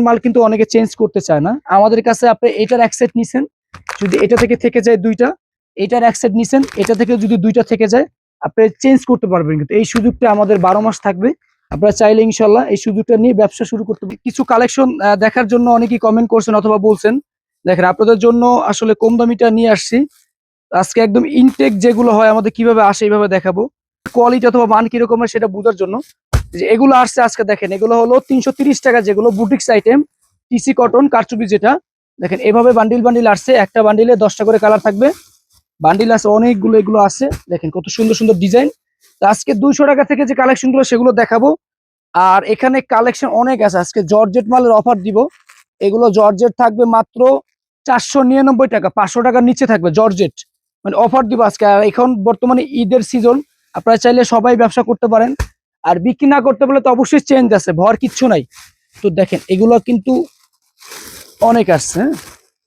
মাল কিন্তু অনেকে চেঞ্জ করতে চায় না। আমাদের কাছে আপনি এটার এক সেট নিছেন, যদি এটা থেকে যায় দুইটা, এটার এক সেট নিছেন, এটা থেকে যদি দুইটা থেকে যায় আপনি চেঞ্জ করতে পারবেন। কিন্তু এই সুযোগটা আমাদের 12 মাস থাকবে। আপনারা চাইলে ইনশাল্লাহ এই সুযোগটা নিয়ে ব্যবসা শুরু করতে পারেন। কিছু কালেকশন দেখার জন্য অনেকেই কমেন্ট করছেন অথবা বলছেন, দেখেন আপনাদের জন্য আসলে কম দামিটা নিয়ে আসছি। আজকে একদম ইনটেক যেগুলো হয় আমাদের কিভাবে আসে এইভাবে দেখাবো, কোয়ালিটি অথবা মান কিরকম হয় সেটা বোঝার জন্য। যে এগুলো আসছে আজকে দেখেন, এগুলো হলো 330 টাকা, যেগুলো বুটিক্স আইটেম, টিসি কটন কারচুপি যেটা। দেখেন এভাবে বান্ডিল বান্ডিল আসছে, একটা বান্ডিলে 10টা করে কালার থাকবে, বান্ডিল আছে অনেকগুলো, এগুলো আছে দেখেন কত সুন্দর সুন্দর ডিজাইন। তো আজকে 200 টাকা থেকে যে কালেকশন গুলো সেগুলো দেখাবো। আর এখানে কালেকশন অনেক আছে, আজকে জর্জেট মালের অফার দিব। এগুলো জর্জেট থাকবে মাত্র 499 টাকা, 500 টাকার নিচে থাকবে জর্জেট, মানে অফার দিব আজকে। আর এখন বর্তমানে ঈদের সিজন, আপনারা চাইলে সবাই ব্যবসা করতে পারেন। আর বিক্রি না করতে পারলে তো অবশ্যই চেঞ্জ আছে, ভর কিচ্ছু নাই। তো দেখেন এগুলো কিন্তু অনেক আসছে,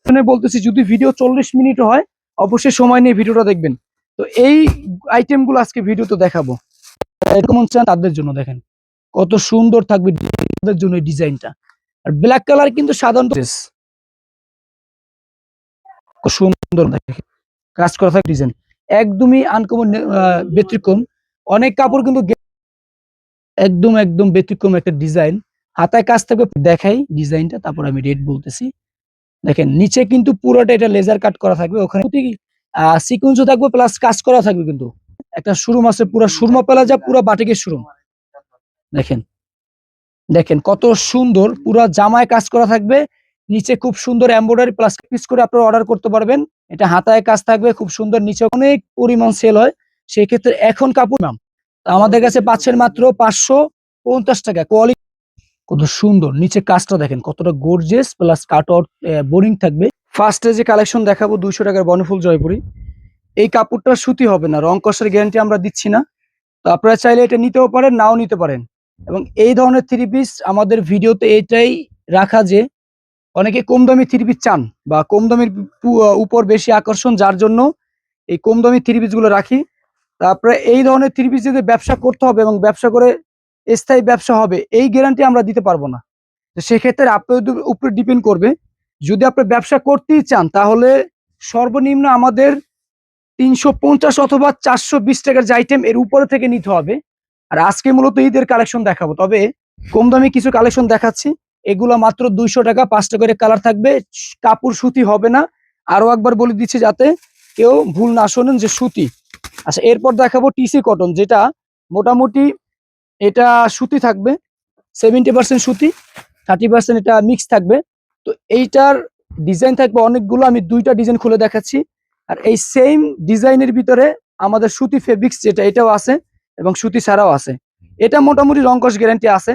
হ্যাঁ বলতেছি যদি ভিডিও 40 মিনিট হয় অবশ্যই সময় নিয়ে ভিডিওটা দেখবেন। তো এই আইটেম গুলো আজকে ভিডিওতে দেখাবো, এরকম চান তাদের জন্য। দেখেন কত সুন্দর থাকবে তাদের জন্য এই ডিজাইনটা। আর ব্ল্যাক কালার কিন্তু সাধারণত খুব সুন্দর দেখেন কাজ করা থাকে, ডিজাইন একদমই আনকমন, ব্যতিক্রম। অনেক কাপড় কিন্তু একদম একদম ব্যতিক্রম একটা ডিজাইন, হাতায় কাজ থাকবে। দেখাই ডিজাইনটা, তারপর আমি রেট বলতেছি। দেখেন নিচে কিন্তু পুরোটা এটা লেজার কাট করা থাকবে, ওখানে সিকুয়েন্সও থাকবে প্লাস কাজ করা থাকবে। কিন্তু একটা শোরুম আছে পুরো সুরমা প্লাজা, পুরো বাটিকের শোরুম। দেখেন দেখেন কত সুন্দর, পুরো জামায় কাজ করা থাকবে, নিচে খুব সুন্দর এমব্রয়ডারি প্লাস পিস করে আপনারা অর্ডার করতে পারবেন। এটা হাতায় কাজ থাকবে খুব সুন্দর, নিচে অনেক পরিমাণ সেল হয়, সেই ক্ষেত্রে এখন কাপড় নাম আমাদের কাছে পাচ্ছেন মাত্র 550 টাকা। কোয়ালিটি কত সুন্দর, নিচে কাজটা দেখেন কতটা gorgeous, plus cut out boring থাকবে। ফার্স্টে যে কালেকশন দেখাবো 200 টাকার বনফুল জয়পুরি, এই কাপড়টা সুতি হবে না, রং কষের গ্যারান্টি আমরা দিচ্ছি না। তো আপনারা চাইলে এটা নিতেও পারেন, নাও নিতে পারেন। এবং এই ধরনের থ্রি পিস আমাদের ভিডিওতে এটাই রাখা যে অনেকে কম দামি থ্রি পিস চান, বা কম দামের উপর বেশি আকর্ষণ, যার জন্য এই কম দামি থ্রি পিস গুলো রাখি। তারপরে এই ধরনের থ্রি পিস যদি ব্যবসা করতে হবে এবং ব্যবসা করে স্থায়ী ব্যবসা হবে, এই গ্যারান্টি আমরা দিতে পারবো না। তো সেক্ষেত্রে আপনাদের উপরে ডিপেন্ড করবে। যদি আপনি ব্যবসা করতেই চান তাহলে সর্বনিম্ন আমাদের 350 অথবা 420 টাকার যে আইটেম এর উপরে থেকে নিতে হবে। আর আজকে মূলত ঈদের কালেকশন দেখাবো, তবে কম দামি কিছু কালেকশন দেখাচ্ছি। এগুলো মাত্র 200 টাকা, 5টা করে কালার থাকবে, কাপড় সুতি হবে না। আরো একবার বলে দিচ্ছি যাতে কেউ ভুল না শোনেন যে সুতি। আচ্ছা এরপর দেখাবো টিসি কটন, যেটা মোটামুটি এটা সুতি থাকবে, 70% সুতি, 30% এটা মিক্স থাকবে। তো এইটার ডিজাইন থাকবে অনেকগুলো, আমি দুইটা ডিজাইন খুলে দেখাচ্ছি। আর এই সেম ডিজাইনের ভিতরে আমাদের সুতি ফেব্রিক্স যেটা, এটাও আছে এবং সুতি ছাড়াও আছে। এটা মোটামুটি রংকশ গ্যারান্টি আছে।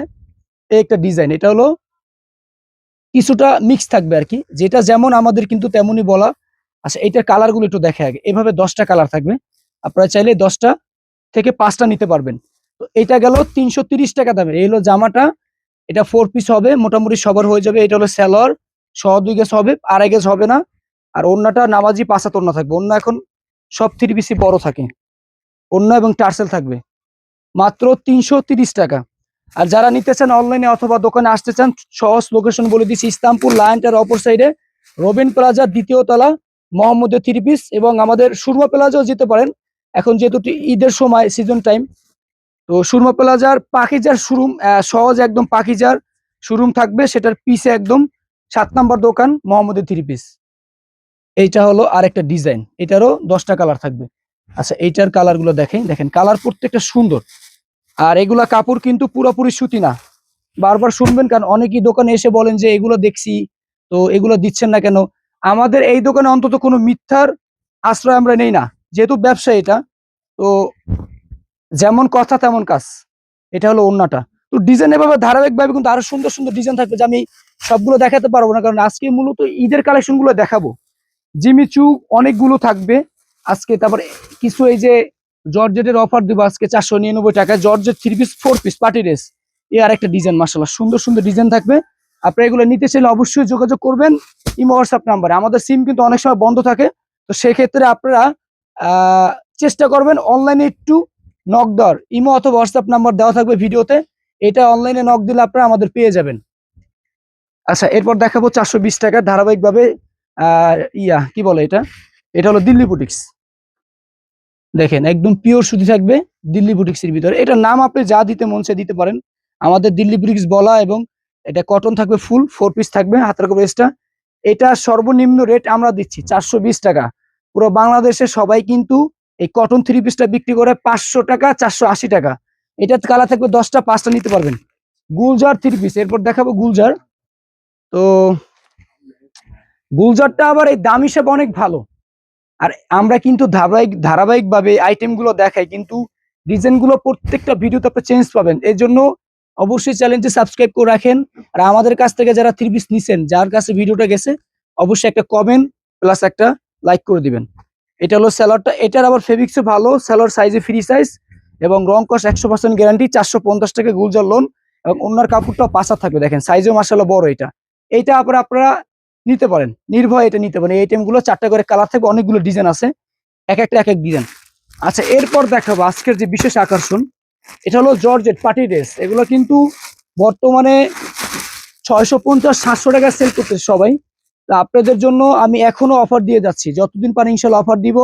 এই একটা ডিজাইন, এটা হলো কিছুটা মিক্স থাকবে আর কি, যেটা যেমন আমাদের কিন্তু তেমনই বলা। আচ্ছা এইটার কালার গুলো একটু দেখে আগে, এভাবে 10টা কালার থাকবে, আপনারা চাইলে 10টা থেকে 5টা নিতে পারবেন। তো এটা গেল 330 টাকা দামের। এই হলো জামাটা, এটা 4 পিস হবে, মোটামুটি সবার হয়ে যাবে। এটা হলো স্যালোয়ার, 2 গেজ হবে, 2.5 গেজ হবে না। আর ওন্নাটা নামাজি 5 হাত ওন্না থাকবে, ওন্না এখন সব থ্রি পিসই বড় থাকে, ওন্না এবং টার্সেল থাকবে মাত্র 330 টাকা। আর যারা নিতে চান অনলাইনে অথবা দোকানে আসতে চান, সহজ লোকেশন বলে দিচ্ছি, ইসলামপুর লায়নটার অপর সাইডে রবিন প্লাজা 2য় তলা, মোহাম্মদের থ্রি পিস। এবং আমাদের সুরমা প্লাজাও যেতে পারেন, এখন যেহেতু ঈদের সময় সিজন টাইম। তো সুরমা প্লাজার পাখিজার শোরুম, সহজ একদম পাখিজার শোরুম থাকবে, সেটার পিছে একদম 7 নম্বর দোকান মোহাম্মদের থ্রি পিস। এইটা হলো আরেকটা ডিজাইন, এটারও 10টা কালার থাকবে। আচ্ছা এইটার কালার গুলো দেখেন, দেখেন কালার প্রত্যেকটা সুন্দর। আর এগুলা কাপড় কিন্তু পুরোপুরি সুতি না, বারবার শুনবেন কারণ অনেকেই দোকানে এসে বলেন যে এগুলো দেখছি তো এগুলো দিচ্ছেন না কেন। আমাদের এই দোকানে অন্তত কোনো মিথ্যার আশ্রয় আমরা নেই না, যেহেতু ব্যবসা এটা। তো যেমন কথা তেমন কাজ। এটা হলো ওন্নাটা। তো ডিজাইন এভাবে ধারাবাহিকভাবে কিন্তু আরো সুন্দর সুন্দর ডিজাইন থাকবে, যে আমি সবগুলো দেখাতে পারবো না, কারণ আজকে মূলত ঈদের কালেকশন গুলো দেখাবো। জিমিচু অনেকগুলো থাকবে আজকে। তারপর কিছু এই যে জর্জেটের অফার দিব আজকে 499 টাকা, georgette 3 piece 4 piece party dress. এই আর একটা ডিজাইন, মাশাআল্লাহ সুন্দর সুন্দর ডিজাইন থাকবে। আপনারা এগুলো নিতে চাইলে অবশ্যই যোগাযোগ করবেন ইমো হোয়াটসঅ্যাপ নাম্বারে। আমাদের সিম কিন্তু অনেক সময় বন্ধ থাকে, তো সেক্ষেত্রে আপনারা চেষ্টা করবেন অনলাইনে একটু নক দেওয়ার। ইমো অথবা হোয়াটসঅ্যাপ নাম্বার দেওয়া থাকবে ভিডিওতে, এটা অনলাইনে নক দিলে আপনারা আমাদের পেয়ে যাবেন। আচ্ছা, এরপর দেখাবো 420 টাকা ধারাবাহিক ভাবে। কি বলে এটা, এটা হলো দিল্লি বুটিক্স। দেখেন একদম পিওর সুতি থাকবে দিল্লি বুটিক্সের ভিতরে। এটার নাম আপনি যা দিতে মন চায় দিতে পারেন, আমাদের দিল্লি বুটিক্স বলা। এবং এটা কটন থাকবে, ফুল 4 পিস থাকবে, হাতের কাপড় এক্সট্রা। এটা সর্বনিম্ন রেট আমরা দিচ্ছি 420 টাকা। পুরো বাংলাদেশে সবাই কিন্তু এই কটন 3 পিসটা বিক্রি করে 500 টাকা, 480 টাকা। এটা কালার থাকবে 10টা, 5টা নিতে পারবেন। গুলজার 3 পিস, এরপর দেখাবো গুলজার। তো গুলজারটা আবার এই দাম হিসেবে অনেক ভালো। আর আমরা কিন্তু ধারাবাহিক ভাবে আইটেম গুলো দেখাই, কিন্তু ডিজাইন গুলো প্রত্যেকটা ভিডিওতে আপনি চেঞ্জ পাবেন। এর জন্য অবশ্যই চ্যানেলটি সাবস্ক্রাইব করে রাখেন। আর আমাদের কাছ থেকে যারা 3 পিস নিছেন, যার কাছে ভিডিওটা গেছে, অবশ্যই একটা কমেন্ট প্লাস একটা লাইক করে দিবেন। এটা হলো স্যালোয়ারটা। এটার আবার ফেব্রিক্সও ভালো, স্যালোয়ার সাইজে ফ্রি সাইজ এবং রং কস 100% গ্যারান্টি। 450 টাকা গুলজার লোন এবং অন্যার কাপড়টাও পাঁচা থাকবে। দেখেন সাইজও মাশাআল্লাহ বড়। এইটা আবার আপনারা নিতে পারেন, নির্ভয় এটা নিতে পারেন। এই আইটেমগুলো 4টা করে কালার থাকবে, অনেকগুলো ডিজাইন আছে, এক একটা এক এক ডিজাইন। আচ্ছা, এরপর দেখাবো আজকের যে বিশেষ আকর্ষণ, এটা হলো জর্জেট পার্টি ড্রেস। এগুলো কিন্তু বর্তমানে 650-700 টাকা সেল করতেছে সবাই। তা আপনাদের জন্য আমি এখনো অফার দিয়ে যাচ্ছি, যতদিন পারি ইনশাল্লাহ অফার দিব।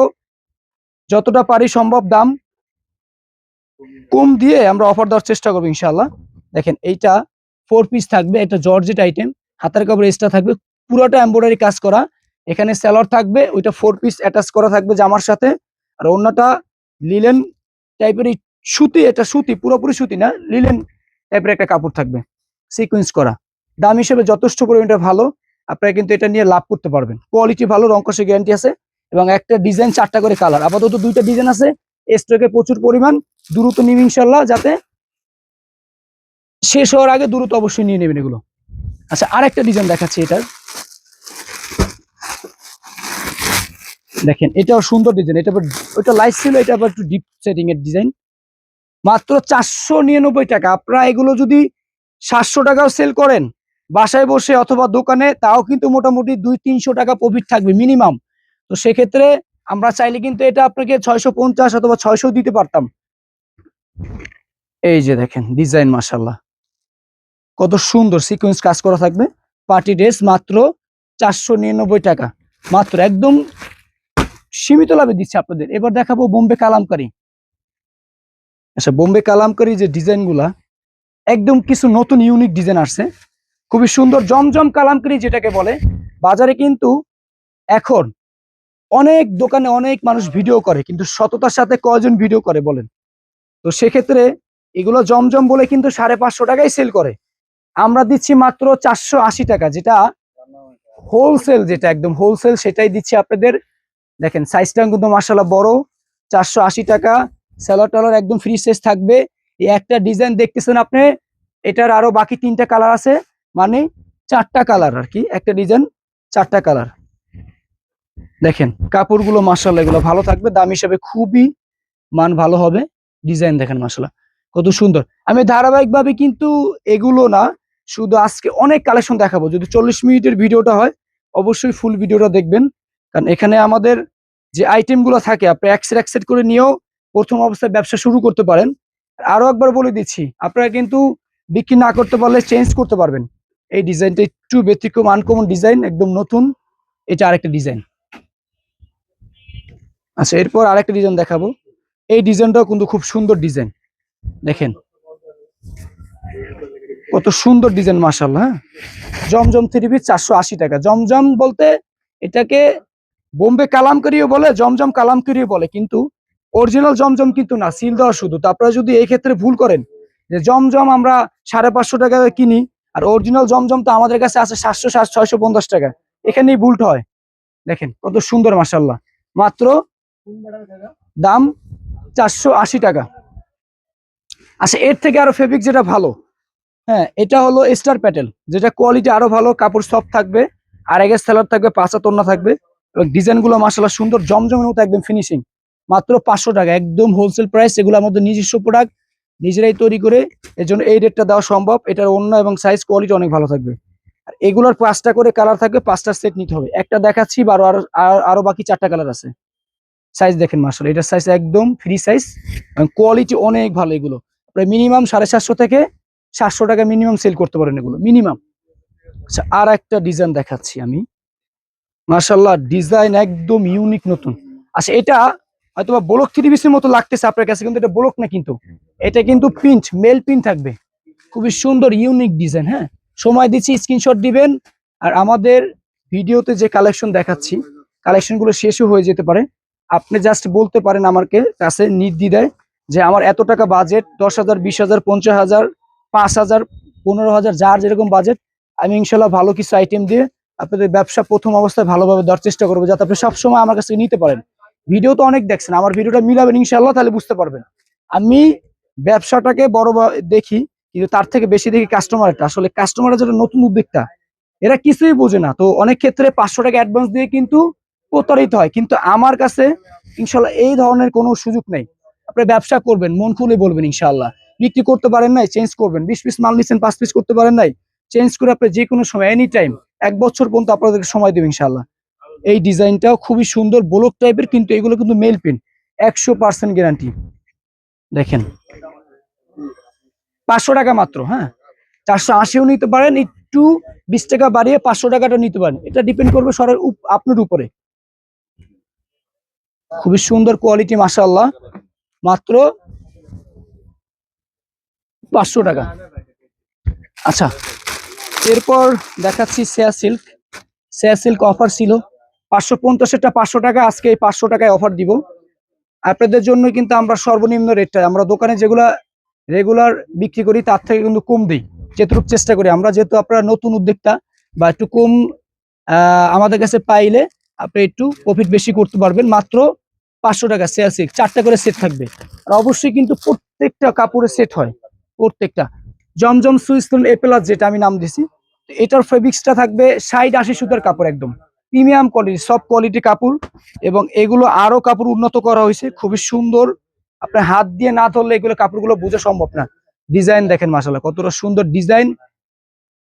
যতটা পারি সম্ভব দাম কম দিয়ে আমরা অফার দেওয়ার চেষ্টা করবো ইনশাল্লাহ। দেখেন এইটা 4 পিস থাকবে, এটা জর্জেট আইটেম, হাতের কাপড় এক্সট্রা থাকবে, পুরোটা এমব্রয়ডারি কাজ করা। এখানে স্যালোয়ার থাকবে, ওইটা 4 পিস অ্যাটাচ করা থাকবে জামার সাথে। আর অন্যটা লিলেন টাইপের সুতি, এটা সুতি পুরোপুরি সুতি না, লিলেন টাইপের একটা কাপড় থাকবে সিকোয়েন্স করা। দাম হিসেবে যথেষ্ট পরিমাণে ভালো, আপনারা কিন্তু এটা নিয়ে লাভ করতে পারবেন। কোয়ালিটি ভালো, রং কষে গ্যারান্টি আছে। এবং একটা ডিজাইন 4টা করে কালার, আপাতত 2টা ডিজাইন আছে, স্টকে প্রচুর পরিমাণ। দ্রুত নিন ইনশাল্লাহ, যাতে শেষ হওয়ার আগে দ্রুত অবশ্যই নিয়ে নেবেন এগুলো। আচ্ছা, আরেকটা ডিজাইন দেখাচ্ছি। এটার দেখেন, এটাও সুন্দর ডিজাইন। এটা ওইটা লাইট ছিল, এটা আবার একটু ডিপ সেটিং এর ডিজাইন। মাত্র 499 টাকা। আপনারা এগুলো যদি 700 টাকাও সেল করেন বাসায় বসে অথবা দোকানে, তাও কিন্তু মোটামুটি 200-300 টাকা প্রফিট থাকবে মিনিমাম। তো সেক্ষেত্রে আমরা চাইলে কিন্তু এটা আপনাকে 650 অথবা 600 দিতে পারতাম। এই যে দেখেন ডিজাইন, মাশাআল্লাহ কত সুন্দর সিকোয়েন্স কাজ করা থাকবে। পার্টি ড্রেস মাত্র 499 টাকা, মাত্র একদম সীমিত লাভে দিচ্ছে আপনাদের। এবার দেখাবো বোম্বে কালামকারী। আচ্ছা, বোম্বে কালামকারী যে ডিজাইন গুলা, একদম কিছু নতুন ইউনিক ডিজাইন আসছে, খুবই সুন্দর। জমজম কালামকারী যেটাকে বলে, বাজারে কিন্তু এখন অনেক দোকানে অনেক মানুষ ভিডিও করে, কিন্তু সততার সাথে কয়জন ভিডিও করে বলেন? তো সেক্ষেত্রে এগুলো জমজম বলে কিন্তু 550 টাকায় সেল করে। আমরা দিচ্ছি মাত্র 480 টাকা, যেটা হোলসেল, যেটা একদম হোলসেল সেটাই দিচ্ছি আপনাদের। দেখেন সাইজটা কিন্তু মাশাআল্লাহ বড়। 480 টাকা, স্যালোয়ার টালোয়ার একদম ফ্রি সাইজ থাকবে। এই একটা ডিজাইন দেখতেছেন আপনি, এটার আরো বাকি 3টা কালার আছে, মানে 4টা কালার আর কি, একটা ডিজাইন 4টা কালার। দেখেন কাপড়গুলো মাশাআল্লাহ এগুলো ভালো থাকবে, দাম হিসেবে খুবই মান ভালো হবে। ডিজাইন দেখেন মাশাআল্লাহ কত সুন্দর। আমি ধারাবাহিক ভাবে কিন্তু এগুলো না, শুধু আজকে অনেক কালেকশন দেখাবো। যদি 40 মিনিটের ভিডিওটা হয়, অবশ্যই ফুল ভিডিওটা দেখবেন, কারণ এখানে আমাদের যে আইটেম গুলো থাকে আপনি এক সেট করে নিয়েও প্রথম অবস্থায় ব্যবসা শুরু করতে পারেন। আরো একবার বলে দিচ্ছি, আপনারা কিন্তু বিক্রি না করতে পারলে চেঞ্জ করতে পারবেন। এই ডিজাইনটা একটু ব্যতিক্রম, আনকমন ডিজাইন, একদম নতুন। এটা আরেকটা ডিজাইন। আচ্ছা, এরপর আরেকটা ডিজাইন দেখাবো। এই ডিজাইনটাও কিন্তু খুব সুন্দর ডিজাইন। দেখেন কত সুন্দর ডিজাইন, মাশাআল্লাহ। হ্যাঁ, জমজম 3 পিস 480 টাকা। জমজম বলতে এটাকে বোম্বে কালামকারীও বলে, জমজম কালামকারীও বলে, কিন্তু অরিজিনাল জমজম কিন্তু না, সিল দেওয়া শুধু। তো আপনারা যদি এই ক্ষেত্রে ভুল করেন যে জমজম আমরা 550 টাকা কিনি, আর অরিজিনাল জমজম তো আমাদের কাছে আছে 700-650 টাকা, এখানেই ভুলটা হয়। দেখেন কত সুন্দর, মাশাআল্লাহ, মাত্র দাম 480 টাকা। আচ্ছা, এর থেকে আরো ফেব্রিক যেটা ভালো, হ্যাঁ, এটা হলো স্টার প্যাটেল, যেটা কোয়ালিটি আরো ভালো, কাপড় সফট থাকবে, আর এগের সেলার থাকবে, পাঁচা তোন্না থাকবে, এবং ডিজাইন গুলো মাশাআল্লাহ সুন্দর, জমজমের মতো একদম ফিনিশিং। মাত্র 500 টাকা, একদম হোলসেল প্রাইস। এগুলো আমাদের নিজস্ব প্রোডাক্ট, নিজেরাই তৈরি করে, এর জন্য এই রেটটা দেওয়া সম্ভব। এটার অন্য এবং সাইজ কোয়ালিটি অনেক ভালো থাকবে। আর এগুলোর 5টা করে কালার থাকবে, 5টা সেট নিতে হবে। একটা দেখাচ্ছি, আরো বাকি 4টা কালার আছে। সাইজ দেখেন মাশাআল্লাহ, এটার সাইজ একদম ফ্রি সাইজ, এবং কোয়ালিটি অনেক ভালো। এগুলো প্রায় মিনিমাম 750 থেকে 700 টাকা মিনিমাম সেল করতে পারেন এগুলো, মিনিমাম। আচ্ছা, আর একটা ডিজাইন দেখাচ্ছি আমি। মাশাআল্লাহ, ডিজাইন একদম ইউনিক নতুন। আচ্ছা, এটা হয়তোবা ব্লক 3 পিসের মতো লাগতেছে আপনার কাছে, কিন্তু এটা ব্লক না, কিন্তু এটা কিন্তু প্রিন্ট, মেল প্রিন্ট থাকবে। খুবই সুন্দর ইউনিক ডিজাইন। হ্যাঁ, সময় দিচ্ছি, স্ক্রিনশট দিবেন। আর আমাদের ভিডিওতে যে কালেকশন দেখাচ্ছি, কালেকশন গুলো শেষও হয়ে যেতে পারে। আপনি জাস্ট বলতে পারেন আমাকে কাছে নির্দ্বিধায় যে আমার এত টাকা বাজেট, 10,000, 20,000, 50,000, 5,000, 15,000, যার যেরকম বাজেট, আমি ইনশাল্লাহ ভালো কিছু আইটেম দিয়ে আপনাদের ব্যবসা প্রথম অবস্থায় ভালোভাবে দেওয়ার চেষ্টা করবো, যাতে আপনি সবসময় আমার কাছ থেকে নিতে পারেন। ভিডিও তো অনেক দেখছেন, আমার ভিডিওটা মিলাবেন ইনশাল্লাহ, তাহলে বুঝতে পারবেন। আমি ব্যবসাটাকে বড় দেখি, কিন্তু তার থেকে বেশি দেখি কাস্টমারটা। আসলে কাস্টমাররা যারা নতুন উদ্যোক্তা, এরা কিছুই বোঝে না, তো অনেক ক্ষেত্রে 500 টাকা অ্যাডভান্স দিয়ে কিন্তু প্রতারিত হয়। কিন্তু আমার কাছে ইনশাল্লাহ এই ধরনের কোনো সুযোগ নেই। আপনি ব্যবসা করবেন, মন খুলে বলবেন ইনশাল্লাহ। বিক্রি করতে পারেন নাই, চেঞ্জ করবেন। 20 পিস মাল নিচ্ছেন, 5 পিস করতে পারেন নাই, চেঞ্জ করে আপনি যে কোনো সময়, এনি টাইম, 1 বছর পর্যন্ত আপনাদেরকে সময় দেবে ইনশাল্লাহ। এই ডিজাইনটাও খুবই সুন্দর, ব্লক টাইপের, কিন্তু এগুলো কিন্তু মেল পিন, 100% গ্যারান্টি। দেখেন, 500 টাকা মাত্র। হ্যাঁ, 480ও নিতে পারেন, একটু 20 টাকা বাড়িয়ে 500 টাকাটা নিতে পারেন। এটা ডিপেন্ড করবে আপনার উপরে। খুবই সুন্দর কোয়ালিটি মাশাআল্লাহ, মাত্র 500 টাকা। আচ্ছা, এরপর দেখাচ্ছি সেয়া সিল্ক। সেয়া সিল্ক অফার ছিল 550-এরটা 500 টাকা, আজকে এই 500 টাকায় অফার দিব আপনাদের জন্য। কিন্তু আমরা সর্বনিম্ন রেটটা, আমরা দোকানে যেগুলা রেগুলার বিক্রি করি তার থেকে কিন্তু কম দিই, যেটুকু চেষ্টা করি আমরা। যেহেতু আপনারা নতুন উদ্যোক্তা, বা একটু কম আমাদের কাছে পাইলে আপনি একটু প্রফিট বেশি করতে পারবেন। মাত্র 500 টাকা সেয়া সিল্ক, 4টা করে সেট থাকবে। আর অবশ্যই কিন্তু প্রত্যেকটা কাপড়ের সেট হয়, প্রত্যেকটা। জমজম সুইস এ প্লাস, যেটা আমি নাম দিছি, এটার ফেব্রিক্সটা থাকবে 60-80 সুতার কাপড়, একদম প্রিমিয়াম কোয়ালিটি, সব কোয়ালিটি কাপড়। এবং এগুলো আরো কাপড় উন্নত করা হয়েছে, খুবই সুন্দর। আপনার হাত দিয়ে না ধরলে এগুলো কাপড়গুলো বোঝা সম্ভব না। ডিজাইন দেখেন মাশাআল্লাহ, কতটা সুন্দর ডিজাইন।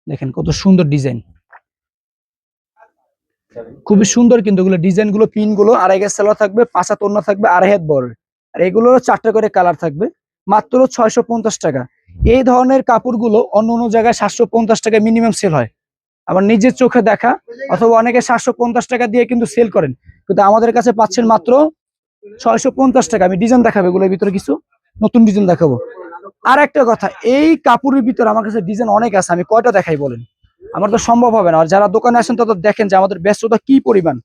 দেখেন কত সুন্দর ডিজাইন, খুবই সুন্দর। কিন্তু এগুলো ডিজাইন গুলো, পিন গুলো 2.5 গজ সালোয়ার থাকবে, 5 হাত ওড়না থাকবে, 2.5 হাত বড়। আর এগুলোর 4টা করে কালার থাকবে, মাত্র 650 টাকা। এই ধরনের কাপড়গুলো অন্য অন্য জায়গায় 750 টাকা মিনিমাম সেল হয়, আমার নিজের চোখে দেখা। অথবা অনেকে 750 টাকা দিয়ে কিন্তু সেল করেন, কিন্তু আমাদের কাছে পাচ্ছেন মাত্র 650 টাকা। আমি ডিজাইন দেখাবো, এগুলোর ভিতরে কিছু নতুন ডিজাইন দেখাবো। আর একটা কথা, এই কাপড়ের ভিতরে আমার কাছে ডিজাইন অনেক আছে, আমি কয়টা দেখাই বলেন? আমার তো সম্ভব হবে না। আর যারা দোকানে আসেন তাদের দেখেন যে আমাদের ব্যস্ততা কি পরিমাণ,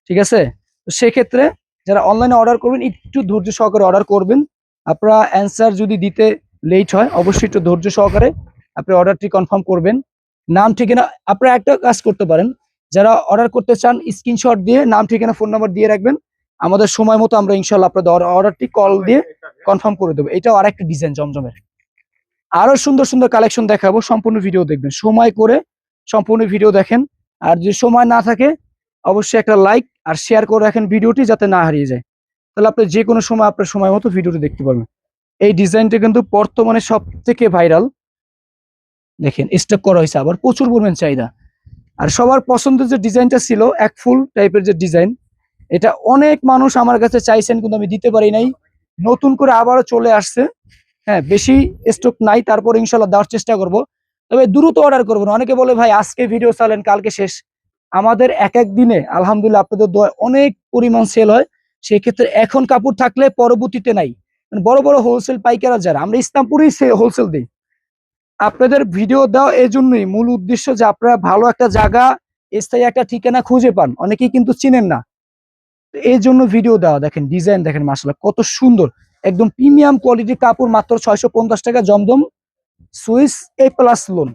ঠিক আছে? তো সেক্ষেত্রে যারা অনলাইনে অর্ডার করবেন, একটু ধৈর্য সহকারে অর্ডার করবেন। আপনারা অ্যান্সার যদি দিতে লেট হয়, অবশ্যই একটু ধৈর্য সহকারে আপনি অর্ডারটি কনফার্ম করবেন। নাম ঠিকানা, আপনারা একটা কাজ করতে পারেন, যারা অর্ডার করতে চান স্ক্রিনশট দিয়ে নাম ঠিকানা ফোন নাম্বার দিয়ে রাখবেন। আমাদের সময় মতো আমরা ইনশাল্লাহ আপনাদের অর্ডারটি কল দিয়ে কনফার্ম করে দেবো। এটাও আরেকটা ডিজাইন জমজমের। আরো সুন্দর সুন্দর কালেকশন দেখাবো, সম্পূর্ণ ভিডিও দেখবেন, সময় করে সম্পূর্ণ ভিডিও দেখেন। আর যদি সময় না থাকে, অবশ্যই একটা লাইক আর শেয়ার করে রাখেন ভিডিওটি, যাতে না হারিয়ে যায়। তাহলে আপনি যে কোনো সময় আপনার সময় মতো ভিডিওটি দেখতে পারবেন। এই ডিজাইনটা কিন্তু বর্তমানে সব থেকে ভাইরাল। দেখেন স্টক করা হয়েছে, আবার প্রচুর পরিমাণ চাহিদা। আর সবার পছন্দের যে ডিজাইনটা ছিল, এক ফুল টাইপের যে ডিজাইন, এটা অনেক মানুষ আমার কাছে চাইছেন, কিন্তু আমি দিতে পারি নাই। নতুন করে আবারও চলে আসছে। হ্যাঁ, বেশি স্টক নাই, তারপর ইনশাল্লাহ দেওয়ার চেষ্টা করব। তবে দ্রুত অর্ডার করবেন। অনেকে বলে ভাই আজকে ভিডিও চালেন, কালকে শেষ। আমাদের এক এক দিনে আলহামদুলিল্লাহ আপনাদের দোয়ায় অনেক পরিমাণ সেল হয়। সেক্ষেত্রে এখন কাপড় থাকলে পরবর্তীতে নাই। মানে বড় বড় হোলসেল পাইকাররা যারা, আমরা ইসলামপুরেই হোলসেল দিই। আপনাদের ভিডিও দেওয়া এই জন্যই, মূল উদ্দেশ্য যে আপনারা ভালো একটা জায়গা, স্থায়ী একটা ঠিকানা খুঁজে পান, অনেকেই কিন্তু চিনেন না। এই জন্য ভিডিও দেওয়া। দেখেন ডিজাইন দেখেন মাশাআল্লাহ, কত সুন্দর, একদম প্রিমিয়াম কোয়ালিটির কাপড়, মাত্র 650 টাকা। জমজম সুইস এ প্লাস লোন।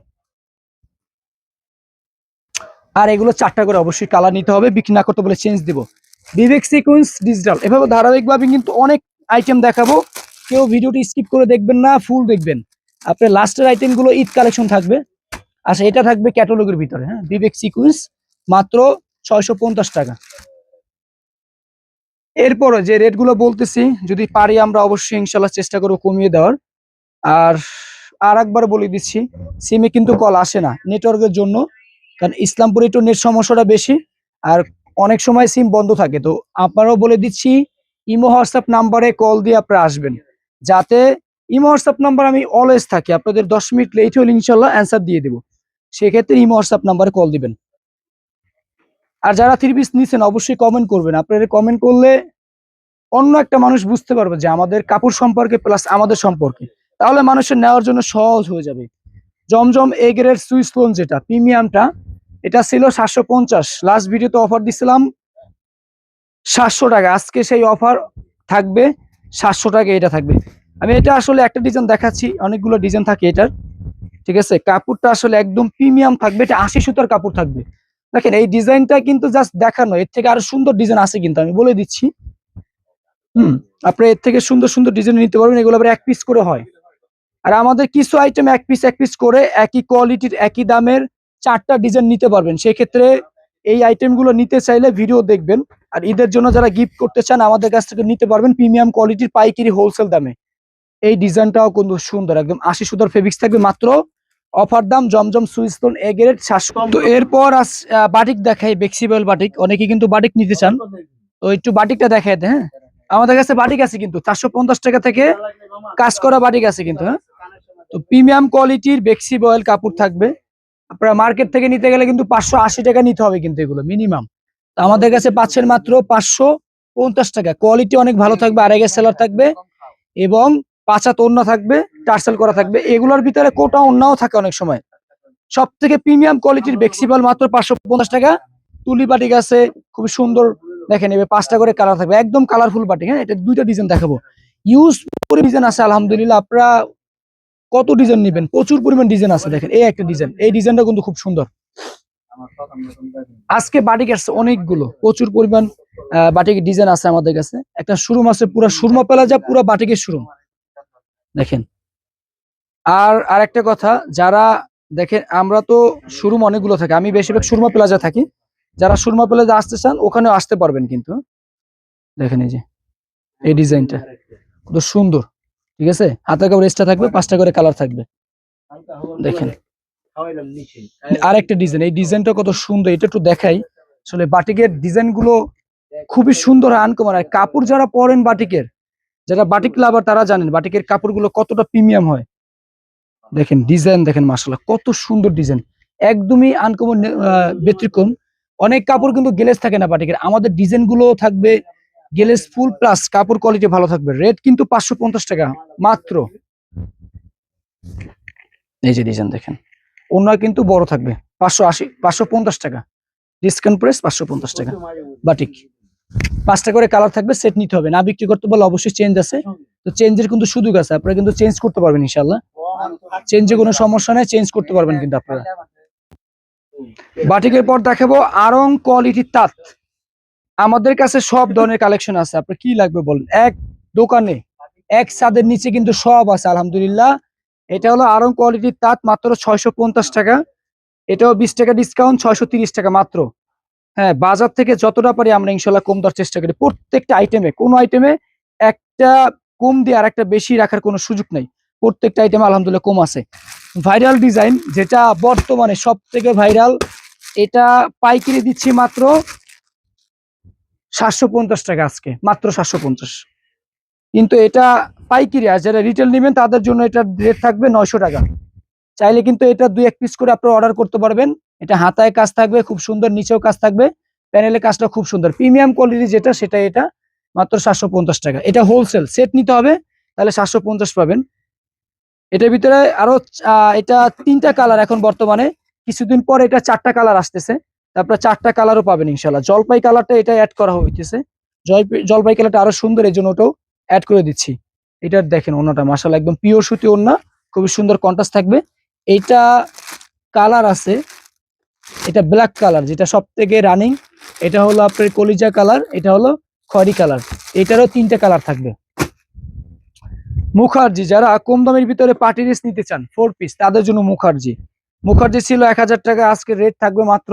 আর এগুলো 4টা করে অবশ্যই কালার নিতে হবে, বিক্রি না করতে বলে চেঞ্জ দিব। বিবেক সিকোয়েন্স ডিজিটাল, এভাবে ধারাবাহিকভাবে কিন্তু অনেক আইটেম দেখাবো। কেউ ভিডিওটি স্কিপ করে দেখবেন না, ফুল দেখবেন। আপনার লাস্টের আইটেম গুলো ঈদ কালেকশন থাকবে। আচ্ছা, এটা থাকবে ক্যাটালগের ভিতরে। হ্যাঁ, বিবেক সিকোয়েন্স, মাত্র 650 টাকা। এরপরে যে রেট গুলো বলতেছি, যদি পারি আমরা অবশ্যই ইনশাল্লাহ চেষ্টা করবো কমিয়ে দেওয়ার। আর আর একবার বলে দিচ্ছি, সিমে কিন্তু কল আসে না নেটওয়ার্কের জন্য, কারণ ইসলামপুরে একটু নেট সমস্যাটা বেশি। আর অনেক সময় সিম বন্ধ থাকে। তো আপনারাও বলে দিচ্ছি, ইমো হোয়াটসঅ্যাপ নাম্বারে কল দিয়ে আপনারা আসবেন, যাতে ইমো হোয়াটসঅ্যাপ নাম্বার আমি অলওয়েজ থাকি। আপনাদের 10 মিনিট লেট হলে ইনশাল্লাহ অ্যান্সার দিয়ে দেবো। সেক্ষেত্রে ইমো হোয়াটসঅ্যাপ নাম্বারে কল দিবেন। আর যারা 3 পিস নিছেন অবশ্যই কমেন্ট করবেন। আপনারা কমেন্ট করলে অন্য একটা মানুষ বুঝতে পারবে যে আমাদের কাপড় সম্পর্কে প্লাস আমাদের সম্পর্কে, তাহলে মানুষের নেওয়ার জন্য সহজ হয়ে যাবে। জমজম এ গ্রেড সুইস লোন যেটা প্রিমিয়ামটা, এটা ছিল 750, লাস্ট ভিডিওতে অফার দিছিলাম 700 টাকা। আজকে সেই অফার থাকবে 700 টাকা, এটা থাকবে। আমি এটা আসলে একটা ডিজাইন দেখাচ্ছি, অনেকগুলো ডিজাইন থাকে এটার, ঠিক আছে। কাপড়টা আসলে একদম প্রিমিয়াম থাকবে, এটা 80 সুতার কাপড় থাকবে। দেখেন এই ডিজাইনটা কিন্তু জাস্ট দেখানো, এর থেকে আরো সুন্দর ডিজাইন আছে কিন্তু, আমি বলে দিচ্ছি। আপনি এর থেকে সুন্দর সুন্দর ডিজাইন নিতে পারবেন, এগুলো আবার এক পিস করে হয়। আর আমাদের কিছু আইটেম এক পিস করে একই কোয়ালিটির একই দামের 4টা ডিজাইন নিতে পারবেন। সেক্ষেত্রে এই আইটেমগুলো নিতে চাইলে ভিডিও দেখবেন। আর ঈদের জন্য যারা গিফট করতে চান আমাদের কাছ থেকে নিতে পারবেন প্রিমিয়াম কোয়ালিটির পাইকারি হোলসেল দামে। এই ডিজাইনটাও কিন্তু সুন্দর, একদম 80 সুতার ফেব্রিক্স থাকবে, মাত্র অফার দাম জমজম সুইস লোন এ গ্রেড 700। তো এরপর বাটিক দেখাই, ফ্লেক্সিবল বাটিক, অনেকে কিন্তু বাটিক নিতে চান, তো একটু বাটিকটা দেখাই দেয়। হ্যাঁ, আমাদের কাছে বাটিক আছে কিন্তু 450 টাকা থেকে কাজ করা বাটিক আছে কিন্তু। হ্যাঁ, তো প্রিমিয়াম কোয়ালিটির ফ্লেক্সিবল কাপড় থাকবে। আপনারা মার্কেট থেকে নিতে গেলে কিন্তু 580 টাকা নিতে হবে কিন্তু, এগুলো মিনিমাম। তো আমাদের কাছে পাচ্ছেন মাত্র 550 টাকা। কোয়ালিটি অনেক ভালো থাকবে, আড়াই সেলার থাকবে এবং 5 হাত ওড়না থাকবে, টার্সেল করা থাকবে। এগুলোর ভিতরে কোটা ওড়নাও থাকে অনেক সময়। সব থেকে প্রিমিয়াম কোয়ালিটির ফ্লেক্সিবল মাত্র 550 টাকা। তুলি বাটিক আছে খুব সুন্দর, দেখেন এবার 5টা করে কালার থাকবে, একদম কালারফুল বাটিক। হ্যাঁ, এটা 2টা ডিজাইন দেখাবো, ইউজ করে ডিজাইন আছে আলহামদুলিল্লাহ। আপনারা কত ডিজাইন নেবেন, প্রচুর পরিমাণ ডিজাইন আছে। দেখেন এই একটা ডিজাইন, এই ডিজাইনটা কিন্তু খুব সুন্দর। আজকে বাটিক আসছে অনেকগুলো, প্রচুর পরিমাণ বাটিকের ডিজাইন আছে আমাদের কাছে। একটা শোরুম আছে পুরো সুরমা প্লাজা, পুরো বাটিকের শোরুম দেখেন। আর আরেকটা কথা, যারা দেখেন আমরা তো শোরুম অনেকগুলো থাকে, আমি বেশিরভাগ সুরমা প্লাজা থাকি। যারা সুরমা প্লাজা আসতে চান ওখানেও আসতে পারবেন কিন্তু। দেখেন এই যে এই ডিজাইনটা কত সুন্দর, ঠিক আছে। হাতের কাপড় এক্সট্রা থাকবে, 5টা করে কালার থাকবে। দেখেন আরেকটা ডিজাইন, এই ডিজাইনটা কত সুন্দর, এটা একটু দেখাই। আসলে বাটিকের ডিজাইন গুলো খুবই সুন্দর, আনকমন। আর কাপড় যারা পরেন বাটিকের, যারা বাটিক লাভার তারা জানেন বাটিকের কাপড়গুলো কতটা প্রিমিয়াম হয়। দেখেন ডিজাইন, দেখেন মাশাআল্লাহ কত সুন্দর ডিজাইন, একদমই আনকমন, ব্যতিক্রম। অনেক কাপড় কিন্তু গ্লেজ থাকে না বাটিকের, আমাদের ডিজাইন গুলো থাকবে গ্লেজ ফুল, প্লাস কাপড় কোয়ালিটি ভালো থাকবে। রেট কিন্তু 550 টাকা মাত্র। এই যে ডিজাইন দেখেন, ওনা কিন্তু বড় থাকবে, 580 550 টাকা ডিসকাউন্ট প্রাইস, 550 টাকা বাটিক। 5টা করে কালার থাকবে, সেট নিতে হবে। না বিক্রি করতে বলে অবশ্যই চেঞ্জ আছে, তো চেঞ্জের কিন্তু সুযোগ আছে, আপনারা কিন্তু চেঞ্জ করতে পারবেন ইনশাআল্লাহ। চেঞ্জে কোনো সমস্যা নেই, চেঞ্জ করতে পারবেন কিন্তু আপনারা। বাটিকের পর দেখাবো আড়ং কোয়ালিটির তাঁত। আমাদের কাছে সব ধরনের কালেকশন আছে, আপনার কি লাগবে বলেন, এক দোকানে এক ছাদের নিচে কিন্তু সব আছে আলহামদুলিল্লাহ। এটা হলো আড়ং কোয়ালিটির তাঁত, মাত্র 650 টাকা। এটাও 20 টাকা ডিসকাউন্ট, 630 টাকা মাত্র। হ্যাঁ, বাজার থেকে যতটা পারি আমরা ইনশাল্লাহ কম দেওয়ার চেষ্টা করি। প্রত্যেকটা আইটেমে, কোনো আইটেমে একটা কম দিয়ে আর একটা বেশি রাখার কোনো সুযোগ নাই। প্রত্যেকটা আইটেমে আলহামদুলিল্লাহ কম আছে। ভাইরাল ডিজাইন যেটা বর্তমানে সব থেকে ভাইরাল, এটা পাইকারি দিচ্ছি মাত্র 750 টাকা, আজকে মাত্র 750। কিন্তু এটা পাইকারি, আর যারা রিটেল নেবেন তাদের জন্য এটা রেট থাকবে 900 টাকা। চাইলে কিন্তু এটা 2-1 পিস করে আপনারা অর্ডার করতে পারবেন। এটা হাতায় কাজ থাকবে খুব সুন্দর, নিচেও কাজ থাকবে, প্যানেলের কাজটা খুব সুন্দর, প্রিমিয়াম কোয়ালিটি যেটা সেটা, এটা মাত্র 750 টাকা। এটা হোলসেল, সেট নিতে হবে, তাহলে 750 পাবেন। এটার ভিতরে আরো এটা 3টা কালার এখন বর্তমানে, কিছুদিন পর এটা 4টা কালার আসতেছে, তারপরে 4টা কালারও পাবেন ইনশাল্লাহ। জলপাই কালারটা এটা অ্যাড করা হইতেছে, জলপাই কালারটা আরো সুন্দর, এই জন্য ওটাও অ্যাড করে দিচ্ছি। এটার দেখেন ওন্নাটা মাশাআল্লাহ একদম পিওর সুতি ওন্না, খুবই সুন্দর কন্ট্রাস্ট থাকবে। এইটা কালার আছে, এটা ব্ল্যাক কালার যেটা সব থেকে রানিং, এটা হলো আপনার কলিজা কালার, এটা হলো খয়েরি কালার, এটারও 3টা কালার থাকবে। মুখার্জি, যারা কম দামের ভিতরে পার্টি ড্রেস নিতে চান 4 পিস, তাদের জন্য মুখার্জি। মুখার্জি ছিল 1000 টাকা, আজকে রেট থাকবে মাত্র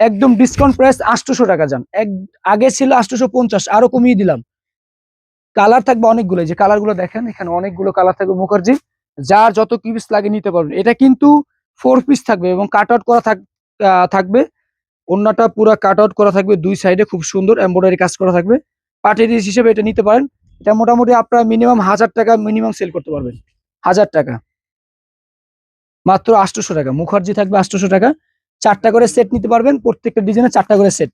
একদম ডিসকাউন্ট প্রাইস 800 টাকা। যান আগে ছিল 850, আরো কমিয়ে দিলাম। কালার থাকবে অনেকগুলো, যে কালার গুলো দেখেন এখানে অনেকগুলো কালার থাকবে মুখার্জি, যার যত কি পিস লাগে নিতে পারবেন। এটা কিন্তু 4 পিস থাকবে এবং কাট আউট করা থাকবে। ওন্নাটা পুরো কাট আউট করা থাকবে, 2 সাইডে খুব সুন্দর এমব্রয়ডারি কাজ করা থাকবে। পার্টি ড্রেস হিসেবে এটা নিতে পারেন। এটা মোটামুটি আপনারা মিনিমাম 1000 টাকা মিনিমাম সেল করতে পারবেন, 1000 টাকা। মাত্র 800 টাকা। মুখার্জি থাকবে 800 টাকা। 4টা করে সেট নিতে পারবেন, প্রত্যেকটা ডিজাইনে 4টা করে সেট।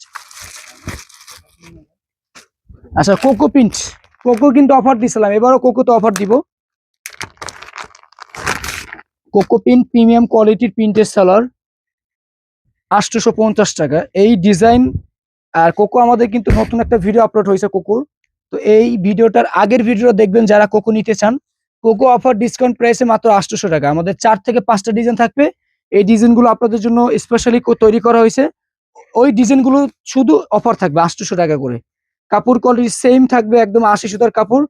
আচ্ছা, কোকো প্রিন্ট, কোকো কিন্তু অফার দিছিলাম, এবারও কোকো তো অফার দিব। কোকো প্রিন্ট প্রিমিয়াম কোয়ালিটির প্রিন্টের সালোয়ার 850 টাকা। এই ডিজাইন আর কোকো আমাদের কিন্তু নতুন একটা ভিডিও আপলোড হয়েছে কোকোর, তো এই ভিডিওটার আগের ভিডিওটা দেখবেন যারা কোকো নিতে চান। কোকো অফার ডিসকাউন্ট প্রাইসে মাত্র 800 টাকা। আমাদের 4 থেকে 5টা ডিজাইন থাকবে। এই ডিজাইনগুলো আপনাদের জন্য স্পেশালি তৈরি করা হয়েছে। ওই ডিজাইনগুলো শুধু অফার থাকবে 800 টাকা করে। কাপড় কোয়ালিটি সেম থাকবে, একদম 80 সুতার কাপড়।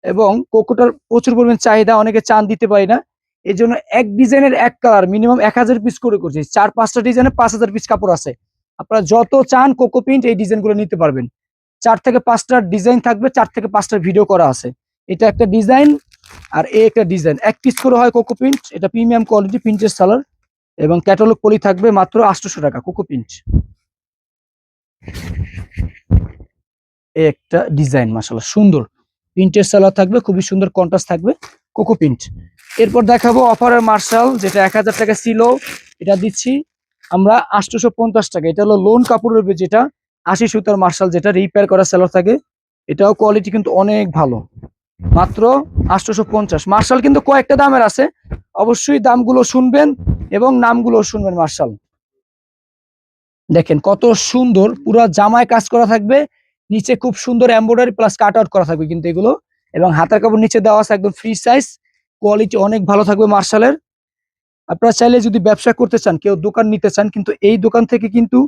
এবং কোকোটার প্রচুর পরিমাণ চাহিদা, অনেকে চান দিতে পারি না, এই জন্য এক ডিজাইনের এক কালার মিনিমাম 1000 পিস করে করছি। 4-5টা ডিজাইনে 5000 পিস কাপড় আছে। আপনারা যত চান কোকো প্রিন্ট এই ডিজাইনগুলো নিতে পারবেন। 4 থেকে 5টা ডিজাইন থাকবে, 4 থেকে 5টা ভিডিও করা আছে। এটা একটা ডিজাইন আর এই একটা ডিজাইন, এক পিস করে হয় কোকো প্রিন্ট। এটা প্রিমিয়াম কোয়ালিটি প্রিন্টের সালোয়ার এবং ক্যাটালগ পলি থাকবে মাত্র 800 টাকা কোকো প্রিন্ট। এই একটা ডিজাইন মাশাআল্লাহ সুন্দর প্রিন্টের সালোয়ার থাকবে, খুবই সুন্দর কন্ট্রাস্ট থাকবে, কোকো প্রিন্ট। এরপর দেখাবো অফারের মার্শাল, যেটা 1000 টাকা ছিল, এটা দিচ্ছি আমরা 850 টাকা। এটা হলো লোন কাপড়ের উপর, যেটা 80 সুতার মার্শাল, যেটা রিপেয়ার করা সালোয়ার থাকে। এটাও কোয়ালিটি কিন্তু অনেক ভালো, মাত্র 850। মার্শাল কিন্তু কয়েকটা দামের আছে, অবশ্যই দামগুলো শুনবেন এবং নামগুলো শুনবেন। মার্শাল দেখেন কত সুন্দর, পুরো জামায় কাজ করা থাকবে, নিচে খুব সুন্দর এমব্রয়ডারি প্লাস কাট আউট করা থাকবে কিন্তু এগুলো। এবং হাতার কাপড় নিচে দেওয়া আছে একদম ফ্রি সাইজ, কোয়ালিটি অনেক ভালো থাকবে মার্শালের। আপনারা চাইলে যদি ব্যবসা করতে চান, কেউ দোকান নিতে চান, কিন্তু এই দোকান থেকে কিন্তু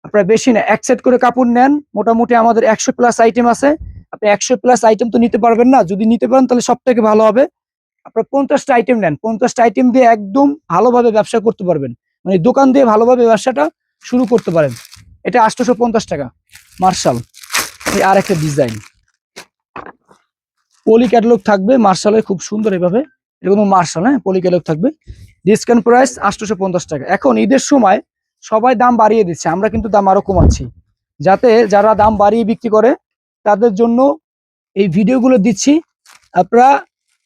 আপনারা বেশি না, এক সেট করে কাপড় নেন, মোটামুটি আমাদের 100 প্লাস আইটেম আছে। আপনি 100 প্লাস আইটেম তো নিতে পারবেন না, যদি নিতে পারেন তাহলে সব থেকে ভালো হবে আপনার 50টা আইটেম নেন। 50টা আইটেম দিয়ে একদম ভালোভাবে ব্যবসা করতে পারবেন, মানে দোকান দিয়ে ভালোভাবে ব্যবসাটা শুরু করতে পারেন। এটা 850 টাকা মার্শাল। এই আর একটা ডিজাইন পলি ক্যাটালগ থাকবে মার্শালের, খুব সুন্দর এভাবে, এরকম মার্শাল, হ্যাঁ পলি ক্যাটালগ থাকবে। ডিসকাউন্ট প্রাইস 850 টাকা। এখন ঈদের সময় সবাই দাম বাড়িয়ে দিচ্ছে, আমরা কিন্তু দাম আরো কমাচ্ছি, যাতে যারা দাম বাড়িয়ে বিক্রি করে তাদের জন্য এই ভিডিওগুলো দিচ্ছি। আপনারা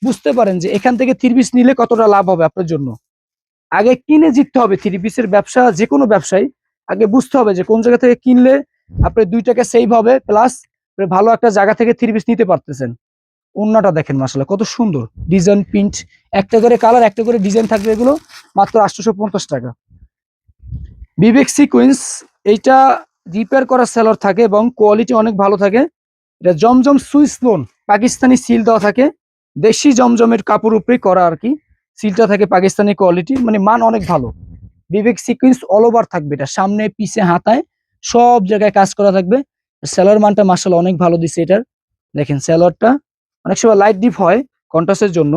বুঝতে পারেন যে এখান থেকে 3 পিস নিলে কতটা লাভ হবে আপনার জন্য। আগে কিনে জিততে হবে, 3 পিসের ব্যবসা যে কোনো ব্যবসায়ী আগে বুঝতে হবে যে কোন জায়গা থেকে কিনলে আপনার 2 টাকা সেভ হবে, প্লাস ভালো একটা জায়গা থেকে 3 পিস নিতে পারতেছেন। ওন্নাটা দেখেন মাশাআল্লাহ কত সুন্দর, ডিজাইন প্রিন্ট, একটা করে কালার, একটা করে ডিজাইন থাকবে, এগুলো মাত্র 850 টাকা। বিবেক সিকোয়েন্স, এইটা রিপেয়ার করা সেলর থাকে এবং কোয়ালিটি অনেক ভালো থাকে। এটা জমজম সুইস লোন, পাকিস্তানি সিল দেওয়া থাকে, দেশি জমজমের কাপড় উপরে করা আর কি। সিলটা থাকে পাকিস্তানি কোয়ালিটি, মানে মান অনেক ভালো। বিবেক সিকোয়েন্স অল ওভার থাকবে, এটা সামনে পিছে হাতায় সব জায়গায় কাজ করা থাকবে। সেলর মানটা মাশাআল্লাহ অনেক ভালো দিছে এটার। দেখেন সেলরটা অনেক সময় লাইট ডিপ হয় কন্ট্রাস্টের জন্য,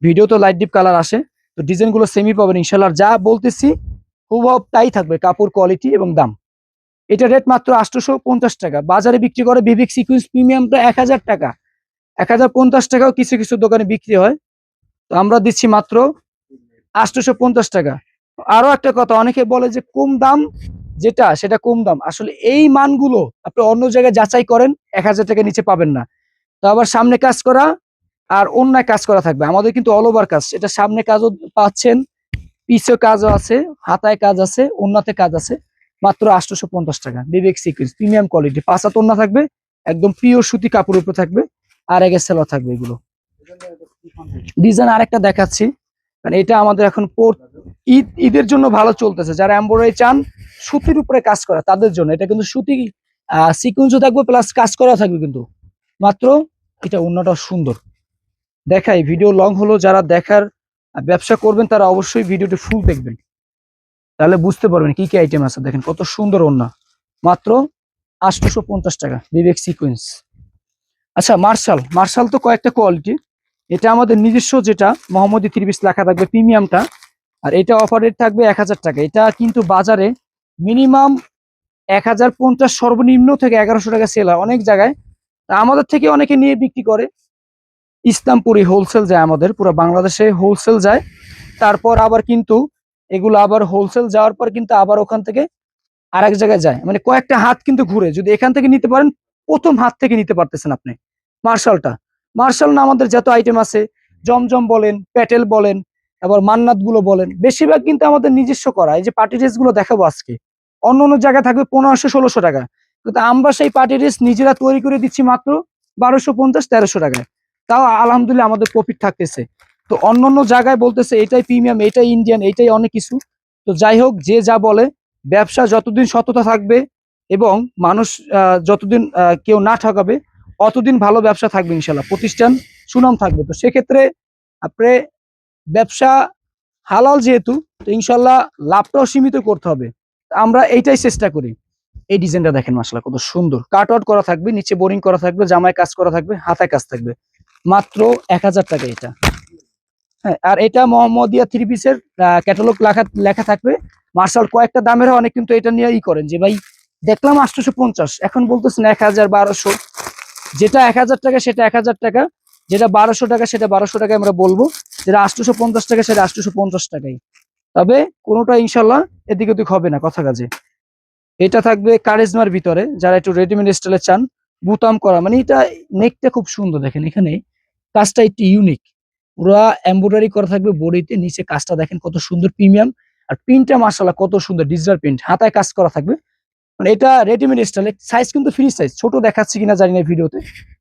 ভিডিও তো লাইট ডিপ কালার আসে, তো ডিজাইন গুলো সেমি পাবেন ইনশাআল্লাহ। যা বলতেছি হুবহু তাই থাকবে, কাপড় কোয়ালিটি এবং দাম। এটা রেট মাত্র 850 টাকা। বাজারে বিক্রি করে বিবেক সিকোয়েন্স প্রিমিয়ামটা 1000 টাকা, 1050 টাকাও কিছু কিছু দোকানে বিক্রি হয়, তো আমরা দিচ্ছি মাত্র 850 টাকা। আরো একটা কথা, অনেকে বলে যে কম দাম, যেটা সেটা কম দাম, আসলে এই মানগুলো আপনি অন্য জায়গায় যাচাই করেন 1000 টাকা নিচে পাবেন না। তো আবার সামনে কাজ করা আর অন্যায় কাজ করা থাকবে, আমাদের কিন্তু অল ওভার কাজ, এটা সামনে কাজও পাচ্ছেন, পিছে কাজও আছে, হাতায় কাজ আছে, ওন্নাতে কাজ আছে, মাত্র 850 টাকা। বিবেক সিকোয়েন্স প্রিমিয়াম কোয়ালিটি, 5 হাত ওন্না থাকবে, একদম পিওর সুতি কাপড়ের উপর থাকবে, আর এগে সেলর থাকবে এগুলো। ডিজাইন আরেকটা দেখাচ্ছি, কারণ এটা আমাদের এখন ঈদের জন্য ভালো চলতেছে। যারা এমব্রয়ডারি চান সুতির উপরে কাজ করা তাদের জন্য, এটা কিন্তু সুতি সিকোয়েন্সও থাকবে প্লাস কাজ করা থাকবে কিন্তু মাত্র। এটা অন্যটা সুন্দর, দেখাই ভিডিও লং হলো, যারা দেখার ব্যবসা করবেন তারা অবশ্যই ভিডিওটি ফুল দেখবেন, তাহলে বুঝতে পারবেন কি কি আইটেম আছে। দেখেন কত সুন্দর ওন্না, মাত্র 850 টাকা বিবেক সিকোয়েন্স। আচ্ছা, মার্শাল, মার্শাল তো কয়েকটা কোয়ালিটি, এটা আমাদের নিজস্ব, যেটা মোহাম্মদী 3 পিস লেখা থাকবে প্রিমিয়ামটা, আর এটা অফার রেট থাকবে 1000 টাকা। এটা কিন্তু বাজারে মিনিমাম 1050 সর্বনিম্ন থেকে 1100 টাকা সেল হয় অনেক জায়গায়, তা আমাদের থেকে অনেকে নিয়ে বিক্রি করে। ইসলামপুরি হোলসেল যায়, আমাদের পুরো বাংলাদেশে হোলসেল যায়, তারপর আবার কিন্তু এগুলো আবার হোলসেল যাওয়ার পর কিন্তু আবার ওখান থেকে আরেক জায়গায় যায়, মানে কয়েকটা হাত কিন্তু ঘুরে। যদি এখান থেকে নিতে পারেন, প্রথম হাত থেকে নিতে পারতেছেন আপনি মার্শালটা। মার্শাল না আমাদের যত আইটেম আছে, জমজম বলেন, প্যাটেল বলেন, আবার মান্নাত গুলো বলেন, বেশিরভাগ কিন্তু আমাদের নিজস্ব করা। এই যে পার্টি ড্রেস গুলো দেখাবো আজকে, অন্য অন্য জায়গায় থাকবে 1500-1600 টাকা, কিন্তু আমরা সেই পার্টি ড্রেস নিজেরা তৈরি করে দিচ্ছি মাত্র 1250-1300 টাকায়। তাও আলহামদুলিল্লাহ আমাদের প্রফিট থাকতেছে। তো অন্য অন্য জায়গায় বলতেছে এটাই প্রিমিয়াম, এটাই ইন্ডিয়ান, এটাই অনেক কিছু। তো যাই হোক, যে যা বলে, ব্যবসা যতদিন সততা থাকবে এবং মানুষ যতদিন কেউ না ঠকাবে, অতদিন ভালো ব্যবসা থাকবে ইনশাল্লাহ, প্রতিষ্ঠান সুনাম থাকবে। তো সেক্ষেত্রে আপনি ব্যবসা হালাল যেহেতু, তো ইনশাল্লাহ লাভটাও সীমিত করতে হবে। আমরা এইটাই চেষ্টা করি। এই ডিজাইনটা দেখেন মাশাআল্লাহ কত সুন্দর, কাট আউট করা থাকবে, নিচে বোরিং করা থাকবে, জামায় কাজ করা থাকবে, হাতায় কাজ থাকবে, মাত্র 1000 টাকা এটা। হ্যাঁ, আর এটা মোহাম্মদিয়া থ্রি পিসের ক্যাটালগ লেখা লেখা থাকবে। মার্শাল কয়েকটা দামের অনেক কিন্তু এটা নিয়ে করেন যে ভাই দেখলাম 850, এখন বলতেছেন 1000-1200। যেটা 1000 টাকা সেটা 1000 টাকা, যেটা 1200 টাকা সেটা 1200 টাকায় আমরা বলবো, যেটা 850 টাকা সেটা 850 টাকাই। তবে কোনোটা ইনশাল্লাহ এদিক ওদিক হবে না কথা কাজে। এটা থাকবে কারিজমার ভিতরে, যারা একটু রেডিমেড স্টাইলে চান, বুতাম করা, মানে এটা নেকটা খুব সুন্দর দেখেন, এখানে কাজটা একটু ইউনিক, পুরা এমব্রয়ডারি করা থাকবে বডিতে, নিচে কাজটা দেখেন কত সুন্দর প্রিমিয়াম। আর প্রিন্টটা মাশাআল্লাহ কত সুন্দর ডিজিটাল প্রিন্ট, হাতায় কাজ করা থাকবে। মানে এটা রেডিমেড স্টাইলে, সাইজ কিন্তু ফ্রি সাইজ, ছোট দেখাচ্ছি কিনা জানি না ভিডিওতে,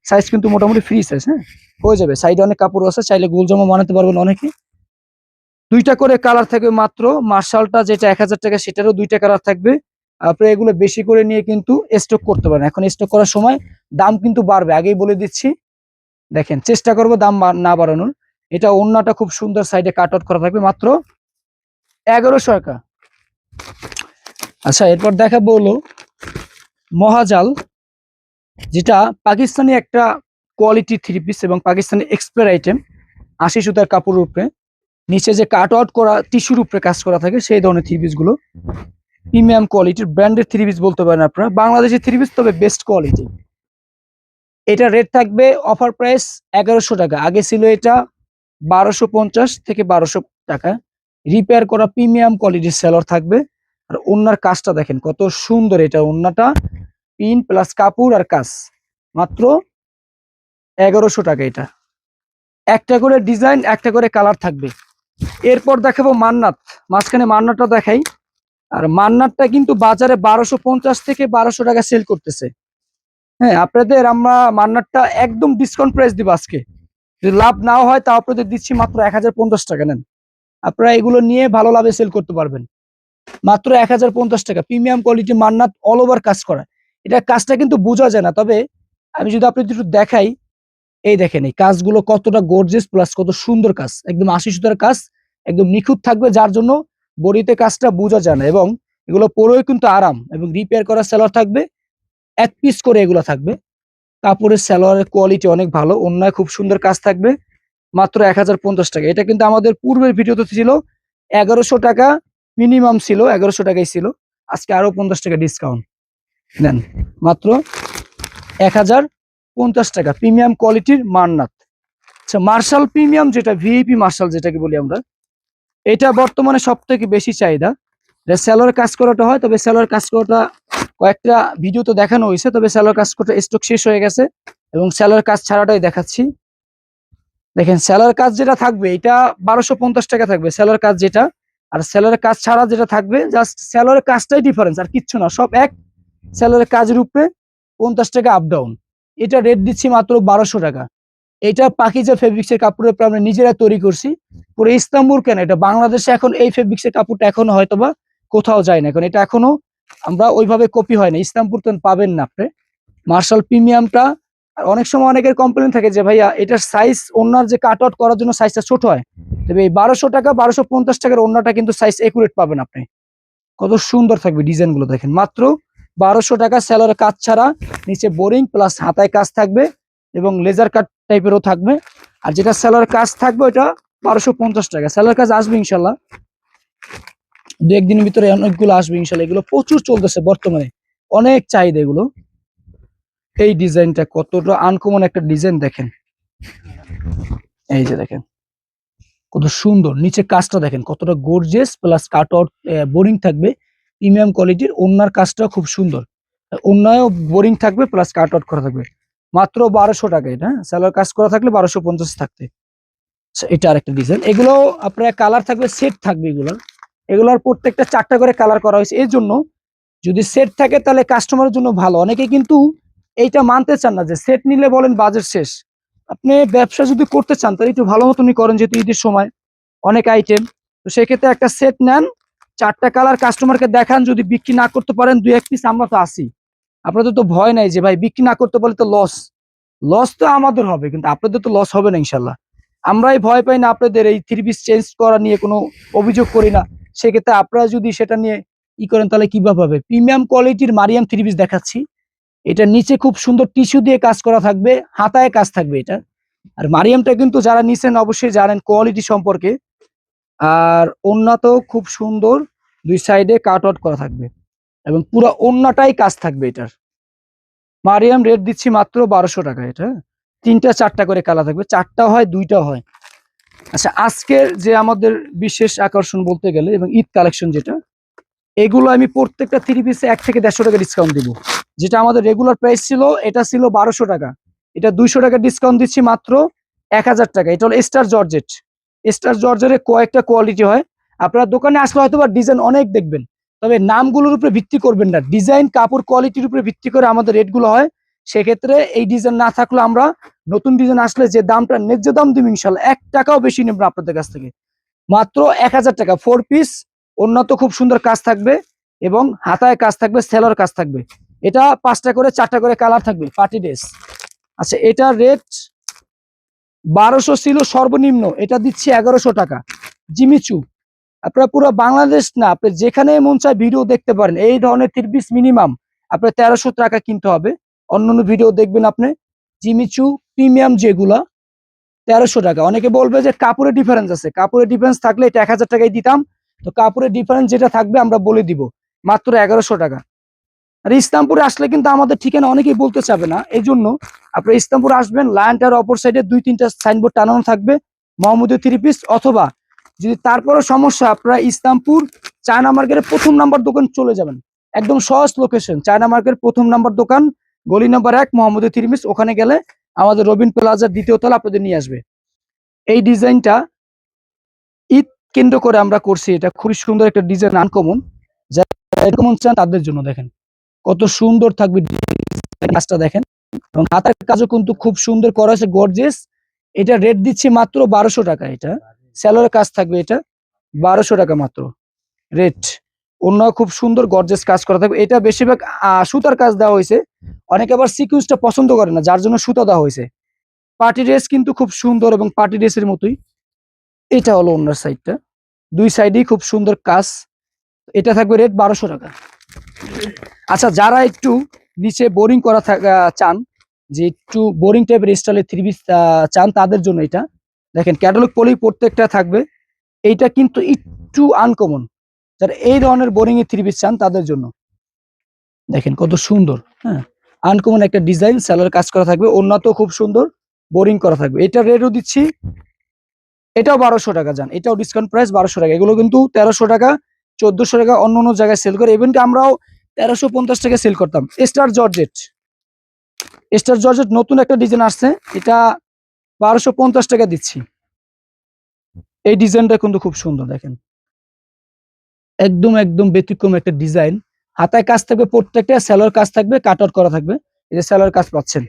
সাইজ কিন্তু মোটামুটি ফ্রি সাইজ। হ্যাঁ, হয়ে যাবে, সাইডে অনেক কাপড় আছে, চাইলে গোল জামা বানাতে পারবেন অনেকে। দুইটা করে কালার থাকবে মাত্র, মার্শালটা যেটা 1000 টাকা সেটারও দুইটা কালার থাকবে। আপনি এগুলো বেশি করে নিয়ে কিন্তু স্টক করতে পারেন, এখন স্টক করার সময় দাম কিন্তু বাড়বে, আগেই বলে দিচ্ছি। দেখেন, চেষ্টা করবো দাম না বাড়ানোর। এটা ওন্নাটা খুব সুন্দর, সাইডে কাট আউট করা থাকবে, মাত্র 1100 টাকা। আচ্ছা, এরপর দেখাবো হলো মহাজাল, যেটা পাকিস্তানি একটা কোয়ালিটি থ্রি পিস এবং পাকিস্তানি এক্সপায়ার আইটেম, 80 সুতার কাপড়ের উপরে, নিচে যে কাট আউট করা টিস্যুর উপরে কাজ করা থাকে, সেই ধরনের থ্রি পিস গুলো প্রিমিয়াম কোয়ালিটির ব্র্যান্ডের থ্রি পিস বলতে পারেন আপনারা, বাংলাদেশি থ্রি পিস, তবে বেস্ট কোয়ালিটি। এটা রেট থাকবে অফার প্রাইস 1100 টাকা, আগে ছিল এটা 1250 থেকে 1200 টাকা। রিপেয়ার করা প্রিমিয়াম কোয়ালিটির সেলর থাকবে। আর ওন্নার কাজটা দেখেন কত সুন্দর, এটা ওন্নাটা পিন প্লাস কাপড় আর কাজ, মাত্র 1100 টাকা। এটা একটা করে ডিজাইন, একটা করে কালার থাকবে। এরপর দেখাবো মান্নাত, মাঝখানে মান্নাতটা দেখাই। আর মান্নাতটা কিন্তু বাজারে 1250 থেকে 1200 টাকা সেল করতেছে। হ্যাঁ, আপনাদের আমরা মান্নাতটা একদম ডিসকাউন্ট প্রাইস দিব আজকে, যদি লাভ নাও হয় তা আপনাদের দিচ্ছি মাত্র 1050 টাকা। নেন, আপনারা এগুলো নিয়ে ভালো লাভে সেল করতে পারবেন, মাত্র 1050 টাকা। প্রিমিয়াম কোয়ালিটি মান্নাত, অল ওভার কাজ করা। এটা কাজটা কিন্তু বোঝা যায় না, তবে আমি যদি আপনাদের একটু দেখাই, এই দেখেন এই কাজগুলো কতটা গর্জিয়াস প্লাস কত সুন্দর কাজ, একদম 80 সুতার কাজ, একদম নিখুঁত থাকবে, যার জন্য বডিতে কাজটা বোঝা যায় না। এবং এগুলো পরেও কিন্তু আরাম, এবং রিপেয়ার করা সেলর থাকবে, এক পিস করে এগুলো থাকবে। কাপড়ের সেলোয়ারের কোয়ালিটি অনেক ভালো, অন্যায় খুব সুন্দর কাজ থাকবে, মাত্র 1050 টাকা। এটা কিন্তু আমাদের পূর্বের ভিডিওতে ছিল 1100 টাকা, মিনিমাম ছিল 1100 টাকাই ছিল, আজকে আরো 50 টাকা ডিসকাউন্ট। নেন, মাত্র 1050 টাকা, প্রিমিয়াম কোয়ালিটির মান্নাত। আচ্ছা, মার্শাল প্রিমিয়াম, যেটা ভিআইপি মার্শাল যেটাকে বলি আমরা, এটা বর্তমানে সব থেকে বেশি চাহিদা। সেলোয়ার কাজ করাটা হয়, তবে সেলোয়ার কাজ করাটা কয়েকটা ভিডিও তো দেখানো হয়েছে, তবে সেলোয়ার কাজ করাটা স্টক শেষ হয়ে গেছে, এবং সেলোয়ার কাজ ছাড়াটাই দেখাচ্ছি। দেখেন, সেলোয়ার কাজ যেটা থাকবে এটা 1250 টাকা থাকবে সেলোয়ার কাজ যেটা, আর সেলোয়ার কাজ ছাড়া যেটা থাকবে, জাস্ট সেলোয়ার কাজটাই ডিফারেন্স, আর কিচ্ছু না, সব এক। সেলোয়ার কাজের উপরে 50 টাকা আপ ডাউন। এটা রেট দিচ্ছি মাত্র 1200 টাকা। এটা পাকিজা ফেব্রিক্সের কাপড়ের উপরে আমরা নিজেরা তৈরি করছি, পুরো ইস্তাম্বুল কেন, এটা বাংলাদেশে এখন এই ফেব্রিক্সের কাপড়টা এখনো হয়তোবা কোথাও যায় না, এখন এটা এখনো আমরা ওইভাবে কপি হয় না, ইস্তাম্বুল পাবেন না আপনি। মার্শাল প্রিমিয়ামটা, আর অনেক সময় অনেকের কমপ্লেন থাকে যে ভাইয়া এটার সাইজ ওনার যে কাট আউট করার জন্য সাইজটা ছোট হয়, তবে এই 1200 টাকা 1250 টাকার ওনাটা কিন্তু সাইজ একুরেট পাবেন আপনি। কত সুন্দর থাকবে ডিজাইন গুলো দেখেন, মাত্র 1200 টাকা। সেলোয়ার কাজ ছাড়া, নিচে বোরিং প্লাস হাতায় কাজ থাকবে, এবং লেজার কাট টাইপেরও থাকবে। আর যেটা সেলোয়ার কাজ থাকবে ওটা 1250 টাকা। সেলোয়ার কাজ আসবে ইনশাল্লাহ, দু একদিনের ভিতরে অনেকগুলো আসবে ইনশাল্লাহ, এগুলো প্রচুর চলতেছে বর্তমানে, অনেক চাহিদা এগুলো। এই ডিজাইনটা কতটা আনকমন একটা ডিজাইন দেখেন, এই যে দেখেন কত সুন্দর, নিচে কাজটা দেখেন কতটা gorgeous plus cut out boring থাকবে, প্রিমিয়াম কোয়ালিটির। ওন্নার কাজটা খুব সুন্দর, ওন্নায়ও বোরিং থাকবে প্লাস কাট আউট করা থাকবে, মাত্র 1200 টাকা। এটা সেলোয়ার কাজ করা থাকলে 1250 থাকতে। এটা আরেকটা ডিজাইন। এগুলো আপনার কালার থাকবে, সেট থাকবে এগুলোর প্রত্যেকটা 4টা করে কালার করা হয়েছে। এর জন্য যদি সেট থাকে তাহলে কাস্টমারের জন্য ভালো। অনেকে কিন্তু এইটা মানতে চান না যে সেট নিলে বলেন বাজেট শেষ। আপনি ব্যবসা যদি করতে চান তাহলে একটু ভালো মতনই করেন, যেহেতু ঈদের সময় অনেক আইটেম। তো সেক্ষেত্রে একটা সেট নেন, 4টা কালার কাস্টমারকে দেখান। যদি বিক্রি না করতে পারেন 2-1 পিস আমরা তো আসি, আপনাদের তো ভয় নাই যে ভাই বিক্রি না করতে পারলে তো লস। লস তো আমাদের হবে, কিন্তু আপনাদের তো লস হবে না ইনশাল্লাহ। আমরাই ভয় পাই না আপনাদের এই 3 পিস চেঞ্জ করা নিয়ে কোনো অভিযোগ করি না। সেক্ষেত্রে আপনারা যদি সেটা নিয়ে করেন তাহলে কিভাবে হবে। প্রিমিয়াম কোয়ালিটির মারিয়াম 3 পিস দেখাচ্ছি। এটা নিচে খুব সুন্দর টিস্যু দিয়ে কাজ করা থাকবে, হাতায় কাজ থাকবে এটা। আর মারিয়ামটা কিন্তু যারা নিছেন অবশ্যই জানেন কোয়ালিটি সম্পর্কে। আর ওড়নাতেও খুব সুন্দর 2 সাইডে কাট আউট করা থাকবে এবং পুরো ওড়নাটাই কাজ থাকবে এটার। মারিয়াম রেট দিচ্ছি মাত্র 1200 টাকা। এটা 3টা 4টা করে কালার থাকবে, 4টা হয় 2টা হয়। আচ্ছা, আজকের যে আমাদের বিশেষ আকর্ষণ বলতে গেলে এবং ঈদ কালেকশন যেটা, এগুলো আমি প্রত্যেকটা 3 পিসে 1 থেকে 150 টাকা ডিসকাউন্ট দিব। যেটা আমাদের রেগুলার প্রাইস ছিল এটা ছিল 1200 টাকা, এটা 200 টাকা ডিসকাউন্ট দিচ্ছি মাত্র 1000 টাকা। এটা হলো স্টার জর্জেট। স্টার জর্জেটের কয়েকটা কোয়ালিটি হয়, আপনারা দোকানে আসলে হয়তো বা ডিজাইন অনেক দেখবেন, তবে নামগুলোর উপরে ভিত্তি করবেন না, ডিজাইন কাপড় কোয়ালিটির উপরে ভিত্তি করে আমাদের রেটগুলো হয়। সেক্ষেত্রে এই ডিজাইন না থাকলে আমরা নতুন ডিজাইন আসলে যে দামটা ন্যায্য দাম দিব ইনশাল্লাহ, 1 টাকাও বেশি নেব আপনাদের কাছ থেকে। মাত্র 1000 টাকা 4 পিস। উন্নত খুব সুন্দর কাজ থাকবে এবং হাতায় কাজ থাকবে, সেলার কাজ থাকবে। এটা 5টা করে 4টা করে কালার থাকবে, পার্টি ড্রেস। আচ্ছা, এটা রেট 1200 ছিল সর্বনিম্ন, এটা দিচ্ছি 1100 টাকা। জিমিচু, আপনারা পুরো বাংলাদেশ না, আপনি যেখানে মন চায় ভিডিও দেখতে পারেন। এই ধরনের 3 পিস মিনিমাম আপনার 1300 টাকা কিনতে হবে। অন্যান্য ভিডিও দেখবেন আপনি জিমিচু প্রিমিয়াম যেগুলা 1300 টাকা। অনেকে বলবে যে কাপড়ের ডিফারেন্স আছে, কাপড়ের ডিফারেন্স থাকলে এটা 1000 টাকায় দিতাম। তো কাপড়ের ডিফারেন্স যেটা থাকবে আমরা বলে দিব, মাত্র 1100 টাকা। আর ইসলামপুরে আসলে কিন্তু আমাদের ঠিকানা অনেকেই বলতে চাবে না, এই জন্য আপনারা ইসলামপুর আসবেন, লাইনটার অপর সাইডে 2-3টা সাইনবোর্ড টানানো থাকবে মোহাম্মদীয় 3 পিস। অথবা যদি তারপরে সমস্যা, আপনারা ইসলামপুর চায়না মার্কেটের 1ম নাম্বার দোকান চলে যাবেন, একদম সহজ লোকেশন। চায়না মার্কেট 1ম নাম্বার দোকান, গলি নাম্বার 1, মোহাম্মদীয় 3 পিস। ওখানে গেলে আমাদের রবিন প্লাজার 2য় তলা আপনাদের নিয়ে আসবে। এই ডিজাইনটা ঈদ কেন্দ্র করে আমরা করছি, এটা খুবই সুন্দর একটা ডিজাইন, আনকমন। যারা এরকম চান তাদের জন্য দেখেন কত সুন্দর থাকবে কাজটা দেখেন। এবং হাতার কাজও কিন্তু খুব সুন্দর করা হয়েছে, গর্জিয়াস। এটা রেট দিচ্ছি মাত্র 1200 টাকা। এটা সেলোয়ারের কাজ থাকবে, এটা 1200 টাকা মাত্র রেট। অন্য খুব সুন্দর গর্জিয়াস কাজ করা থাকবে। এটা বেশিরভাগ সুতার কাজ দেওয়া হয়েছে। অনেকে আবার সিকুয়েন্সটা পছন্দ করে না, যার জন্য সুতা দেওয়া হয়েছে। পার্টি ড্রেস কিন্তু খুব সুন্দর এবং পার্টি ড্রেসের মতোই। এটা হলো অন্য সাইডটা, 2 সাইডেই খুব সুন্দর কাজ। এটা থাকবে রেট 1200 টাকা। আচ্ছা, যারা একটু নিচে বোরিং করা চান, যে একটু বোরিং টাইপের স্টাইলের 3 পিস চান, তাদের জন্য এটা দেখেন ক্যাটালগ পলি প্রত্যেকটা থাকবে। এইটা কিন্তু একটু আনকমন, যারা এই ধরনের বোরিং এর 3 পিস চান তাদের জন্য দেখেন কত সুন্দর। হ্যাঁ, আনকমন একটা ডিজাইন, সেলার কাজ করা থাকবে, ওন্নাতেও খুব সুন্দর বোরিং করা থাকবে। এটা রেটও দিচ্ছি, এটাও 1200 টাকা। যান, এটাও ডিসকাউন্ট প্রাইস 1200 টাকা। এগুলো কিন্তু 1300 টাকা 1400 টাকা অন্য অন্য জায়গায় সেল করে, ইভেন কি আমরাও 1350 টাকা সেল করতাম। স্টার জর্জেট, স্টার জর্জেট নতুন একটা ডিজাইন আসছে, এটা 1250 টাকা দিচ্ছি। এই ডিজাইনটা কিন্তু খুব সুন্দর দেখেন, একদম একদম ব্যতিক্রম একটা ডিজাইন। হাতায় কাজ থাকবে প্রত্যেকটা, সেলার কাজ থাকবে, কাট আউট করা থাকবে। এই যে সেলার কাজ পাচ্ছেন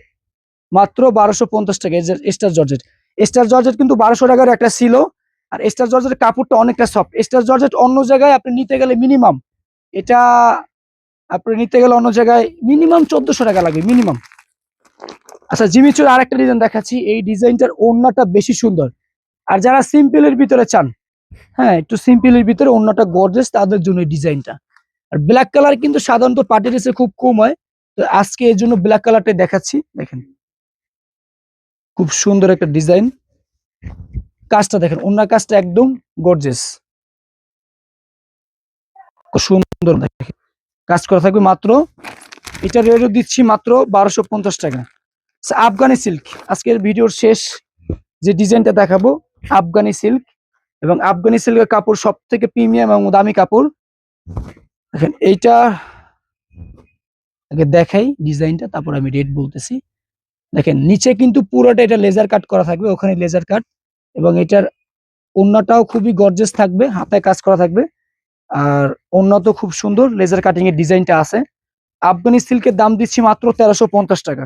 মাত্র 1250 টাকা। এই যে স্টার জর্জেট, স্টার জর্জেট কিন্তু 1200 টাকার একটা ছিল। আর স্টার জর্জেটের কাপড়টা অনেকটা সফট। স্টার জর্জেট অন্য জায়গায় আপনি নিতে গেলে মিনিমাম, এটা আপনি নিতে গেলে অন্য জায়গায় মিনিমাম 1400 টাকা লাগবে মিনিমাম। আচ্ছা, জিমিচুর আরেকটা ডিজাইন দেখাচ্ছি। এই ডিজাইনটার ওড়নাটা বেশি সুন্দর। আর যারা সিম্পলের ভিতরে চান, হ্যাঁ একটু সিম্পলের ভিতরে ওড়নাটা গর্জিয়াস, তাদের জন্য এই ডিজাইনটা। আর ব্ল্যাক কালার কিন্তু সাধারণত পার্টি ড্রেসে খুব কম হয়, তো আজকে এর জন্য ব্ল্যাক কালারটা দেখাচ্ছি। দেখেন খুব সুন্দর একটা ডিজাইন, কাজটা দেখেন, ওড়নার কাজটা একদম গর্জিয়াস, খুব সুন্দর দেখেন কাজ করা থাকবে। মাত্র এটা রেটও দিচ্ছি মাত্র 1250 টাকা। আফগানি সিল্ক, আজকের ভিডিওর শেষ যে ডিজাইনটা দেখাবো আফগানি সিল্ক। এবং আফগানি সিল্কের কাপড় সব থেকে প্রিমিয়াম এবং দামি কাপড়। দেখেন এইটা আগে দেখাই ডিজাইনটা, তারপর আমি রেট বলতেছি। দেখেন নিচে কিন্তু পুরোটা এটা লেজার কাট করা থাকবে, ওখানে লেজার কাট। এবং এটার ওড়নাটাও খুবই গর্জিয়াস থাকবে, হাতায় কাজ করা থাকবে। আর ওড়না তো খুব সুন্দর, লেজার কাটিং এর ডিজাইনটা আছে। আফগানি সিল্কের দাম দিচ্ছি মাত্র 1350 টাকা।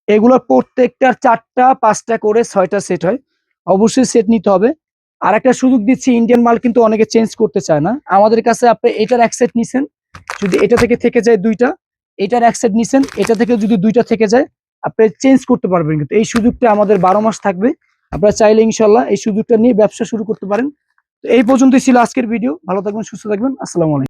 এগুলোর প্রত্যেকটার 4টা 5টা করে 6টা সেট হয়, অবশ্যই সেট নিতে হবে। আর একটা সুযোগ দিচ্ছি, ইন্ডিয়ান মাল কিন্তু অনেকে চেঞ্জ করতে চায় না, আমাদের কাছে আপনি এটার এক সেট নিছেন, যদি এটা থেকে যায় 2টা, এটার এক সেট নিছেন, এটা থেকে যদি 2টা থেকে যায়, আপনি চেঞ্জ করতে পারবেন। কিন্তু এই সুযোগটা আমাদের 12 মাস থাকবে, আপনারা চাইলে ইনশাল্লাহ এই সুযোগটা নিয়ে ব্যবসা শুরু করতে পারেন। তো এই পর্যন্তই ছিল আজকের ভিডিও। ভালো থাকবেন, সুস্থ থাকবেন, আসসালামু আলাইকুম।